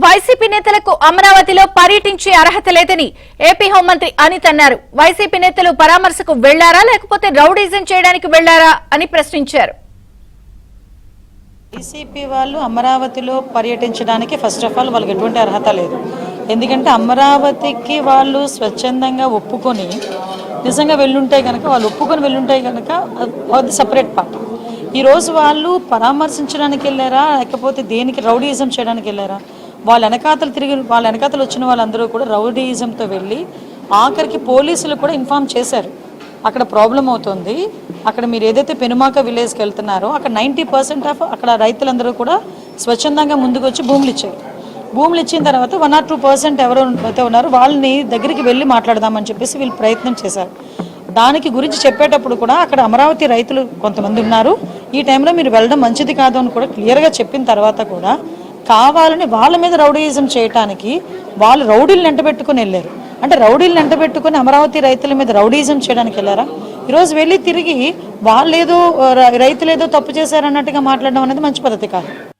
YCP నేతలకు అమరావతిలో పర్యటించే అర్హత లేదని ఏపీ హోంమంత్రి అనిత్ అన్నారు. వైసీపీ నేతలు పరామర్శకు వెళ్లారా లేకపోతే రౌడీజం చేయడానికి వెళ్లారా అని ప్రశ్నించారు. వైసీపీ వాళ్ళు అమరావతిలో పర్యటించడానికి ఫస్ట్ ఆఫ్ ఆల్ వాళ్ళకి ఎటువంటి అర్హత లేదు. ఎందుకంటే అమరావతికి వాళ్ళు స్వచ్ఛందంగా ఒప్పుకొని నిజంగా వెళ్ళుంటే కనుక వాళ్ళు ఒప్పుకొని వెళ్ళుంటే కనుక అది సపరేట్ పార్ట్. ఈరోజు వాళ్ళు పరామర్శించడానికి వెళ్ళారా లేకపోతే దేనికి రౌడీయిజం చేయడానికి వెళ్ళారా? వాళ్ళ వెనకాతలు వచ్చిన వాళ్ళందరూ కూడా రౌడీయిజంతో వెళ్ళి ఆఖరికి పోలీసులు కూడా ఇన్ఫార్మ్ చేశారు. అక్కడ ప్రాబ్లం అవుతుంది, అక్కడ మీరు ఏదైతే పెనుమాక విలేజ్కి వెళ్తున్నారో అక్కడ 90% ఆఫ్ అక్కడ రైతులందరూ కూడా స్వచ్ఛందంగా ముందుకు వచ్చి భూములు ఇచ్చారు. భూములు ఇచ్చిన తర్వాత 1 or 2% ఎవరు అయితే ఉన్నారో వాళ్ళని దగ్గరికి వెళ్ళి మాట్లాడదామని చెప్పేసి వీళ్ళు ప్రయత్నం చేశారు. దానికి గురించి చెప్పేటప్పుడు కూడా అక్కడ అమరావతి రైతులు కొంతమంది ఉన్నారు, ఈ టైంలో మీరు వెళ్ళడం మంచిది కాదు అని కూడా క్లియర్గా చెప్పిన తర్వాత కూడా కావాలని వాళ్ళ మీద రౌడీయిజం చేయడానికి వాళ్ళు రౌడీలను ఎంటబెట్టుకుని వెళ్ళారు. అంటే రౌడీలను ఎంటబెట్టుకుని అమరావతి రైతుల మీద రౌడీయిజం చేయడానికి వెళ్ళారా? ఈరోజు వెళ్ళి తిరిగి వాళ్ళేదో రైతులేదో తప్పు చేశారన్నట్టుగా మాట్లాడడం అనేది మంచి పద్ధతి కాదు.